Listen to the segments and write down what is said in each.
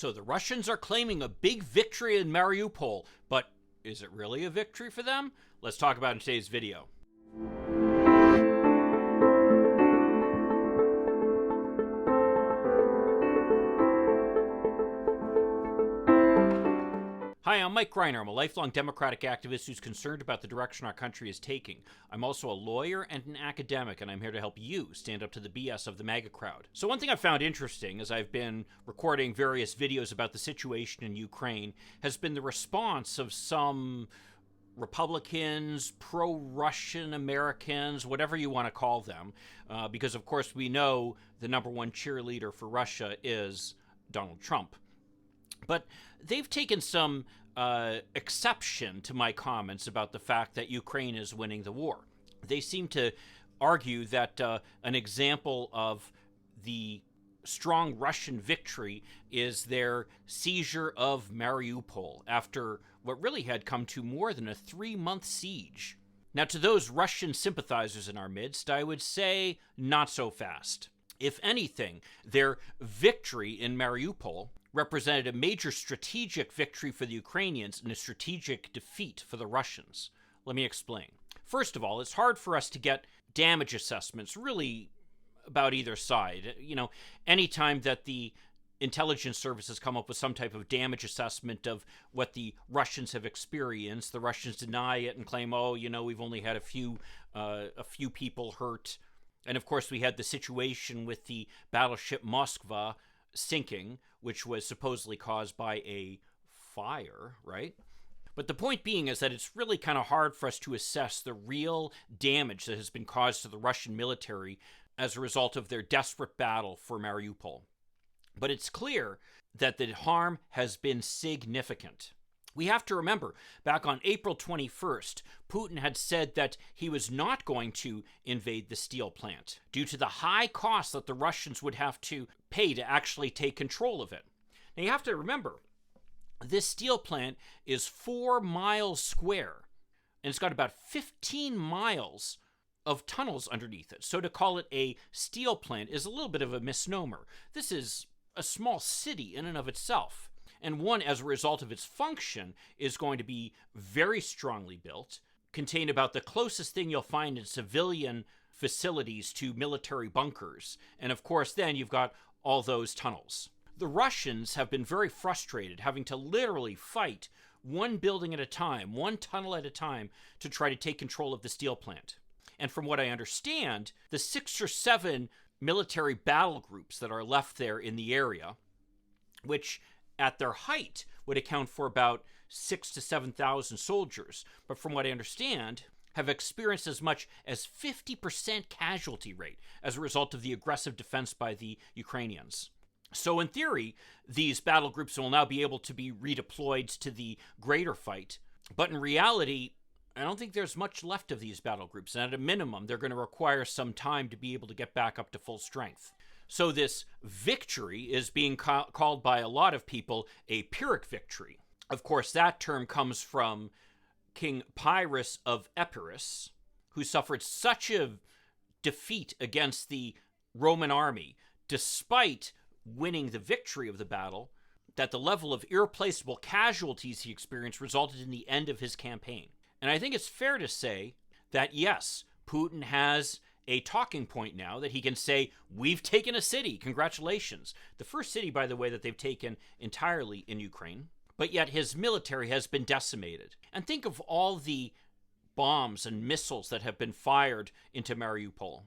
So the Russians are claiming a big victory in Mariupol, but is it really a victory for them? Let's talk about it in today's video. Hi, I'm Mike Greiner. I'm a lifelong Democratic activist who's concerned about the direction our country is taking. I'm also a lawyer and an academic, and I'm here to help you stand up to the BS of the MAGA crowd. So one thing I've found interesting as I've been recording various videos about the situation in Ukraine has been the response of some Republicans, pro-Russian Americans, whatever you want to call them, because of course we know the number one cheerleader for Russia is Donald Trump. But they've taken some exception to my comments about the fact that Ukraine is winning the war. They seem to argue that an example of the strong Russian victory is their seizure of Mariupol after what really had come to more than a 3-month siege. Now, to those Russian sympathizers in our midst, I would say not so fast. If anything, their victory in Mariupol represented a major strategic victory for the Ukrainians and a strategic defeat for the Russians. Let me explain. First of all, it's hard for us to get damage assessments really about either side. You know, anytime that the intelligence services come up with some type of damage assessment of what the Russians have experienced, the Russians deny it and claim, oh, you know, we've only had a few people hurt. And of course, we had the situation with the battleship Moskva sinking, which was supposedly caused by a fire, right? But the point being is that it's really kind of hard for us to assess the real damage that has been caused to the Russian military as a result of their desperate battle for Mariupol. But it's clear that the harm has been significant. We have to remember, back on April 21st, Putin had said that he was not going to invade the steel plant due to the high cost that the Russians would have to pay to actually take control of it. Now, you have to remember, this steel plant is 4 miles square, and it's got about 15 miles of tunnels underneath it. So to call it a steel plant is a little bit of a misnomer. This is a small city in and of itself. And one, as a result of its function, is going to be very strongly built, contain about the closest thing you'll find in civilian facilities to military bunkers. And of course, then you've got all those tunnels. The Russians have been very frustrated, having to literally fight one building at a time, one tunnel at a time, to try to take control of the steel plant. And from what I understand, the 6 or 7 military battle groups that are left there in the area, which at their height would account for about 6,000 to 7,000 soldiers, but from what I understand, have experienced as much as 50% casualty rate as a result of the aggressive defense by the Ukrainians. So in theory, these battle groups will now be able to be redeployed to the greater fight, but in reality, I don't think there's much left of these battle groups, and at a minimum, they're going to require some time to be able to get back up to full strength. So this victory is being called by a lot of people a Pyrrhic victory. Of course, that term comes from King Pyrrhic of Epirus, who suffered such a defeat against the Roman army, despite winning the victory of the battle, that the level of irreplaceable casualties he experienced resulted in the end of his campaign. And I think it's fair to say that, yes, Putin has a talking point now that he can say, we've taken a city, congratulations. The first city, by the way, that they've taken entirely in Ukraine. But yet his military has been decimated. And think of all the bombs and missiles that have been fired into Mariupol.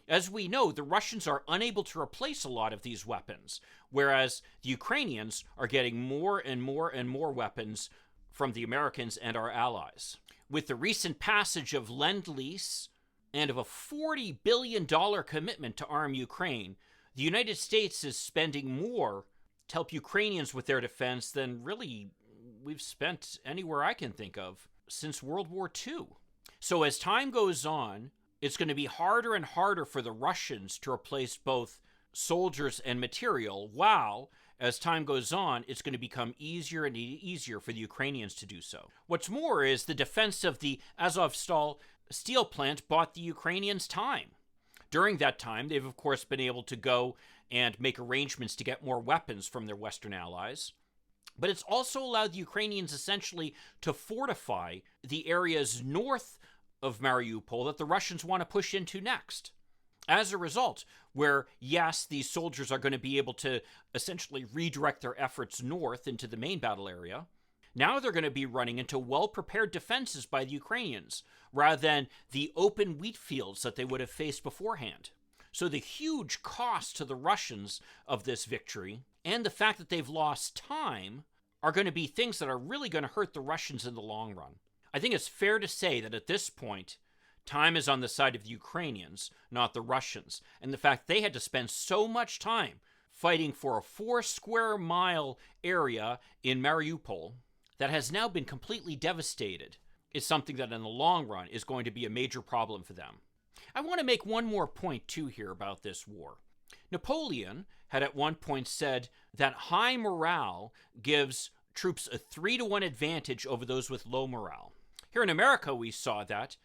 As we know, the Russians are unable to replace a lot of these weapons, whereas the Ukrainians are getting more and more and more weapons from the Americans and our allies. With the recent passage of Lend-Lease and of a $40 billion commitment to arm Ukraine, the United States is spending more to help Ukrainians with their defense than really we've spent anywhere I can think of since World War II. So as time goes on, it's going to be harder and harder for the Russians to replace both soldiers and material, while, as time goes on, it's going to become easier and easier for the Ukrainians to do so. What's more is the defense of the Azovstal steel plant bought the Ukrainians time. During that time, they've, of course, been able to go and make arrangements to get more weapons from their Western allies. But it's also allowed the Ukrainians essentially to fortify the areas north of Mariupol that the Russians want to push into next. As a result, where, yes, these soldiers are going to be able to essentially redirect their efforts north into the main battle area, now they're going to be running into well-prepared defenses by the Ukrainians, rather than the open wheat fields that they would have faced beforehand. So the huge cost to the Russians of this victory, and the fact that they've lost time, are going to be things that are really going to hurt the Russians in the long run. I think it's fair to say that at this point, time is on the side of the Ukrainians, not the Russians, and the fact they had to spend so much time fighting for a 4-square-mile area in Mariupol that has now been completely devastated is something that in the long run is going to be a major problem for them. I want to make one more point too here about this war. Napoleon had at one point said that high morale gives troops a 3-to-1 advantage over those with low morale. Here in America, we saw that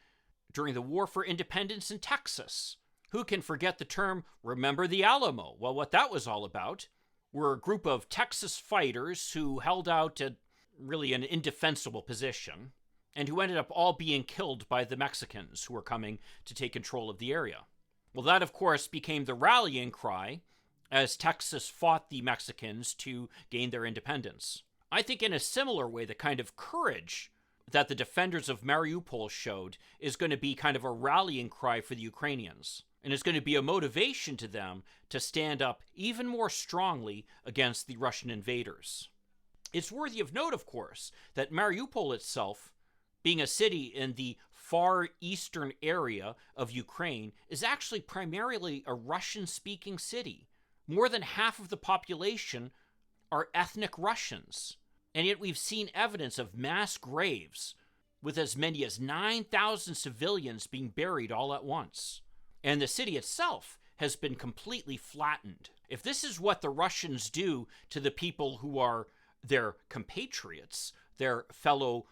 during the War for Independence in Texas. Who can forget the term, remember the Alamo? Well, what that was all about were a group of Texas fighters who held out at really an indefensible position, and who ended up all being killed by the Mexicans who were coming to take control of the area. Well, that, of course, became the rallying cry as Texas fought the Mexicans to gain their independence. I think in a similar way, the kind of courage that the defenders of Mariupol showed is going to be kind of a rallying cry for the Ukrainians, and it's going to be a motivation to them to stand up even more strongly against the Russian invaders. It's worthy of note, of course, that Mariupol itself, being a city in the far eastern area of Ukraine, is actually primarily a Russian-speaking city. More than half of the population are ethnic Russians, and yet we've seen evidence of mass graves with as many as 9,000 civilians being buried all at once. And the city itself has been completely flattened. If this is what the Russians do to the people who are their compatriots, their fellow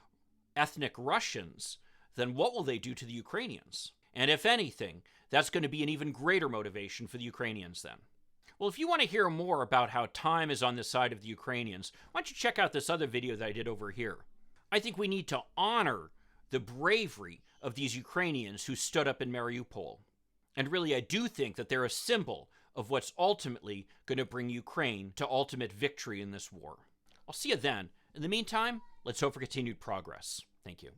ethnic Russians, then what will they do to the Ukrainians? And if anything, that's going to be an even greater motivation for the Ukrainians then. Well, if you want to hear more about how time is on the side of the Ukrainians, why don't you check out this other video that I did over here. I think we need to honor the bravery of these Ukrainians who stood up in Mariupol. And really, I do think that they're a symbol of what's ultimately going to bring Ukraine to ultimate victory in this war. I'll see you then. In the meantime, let's hope for continued progress. Thank you.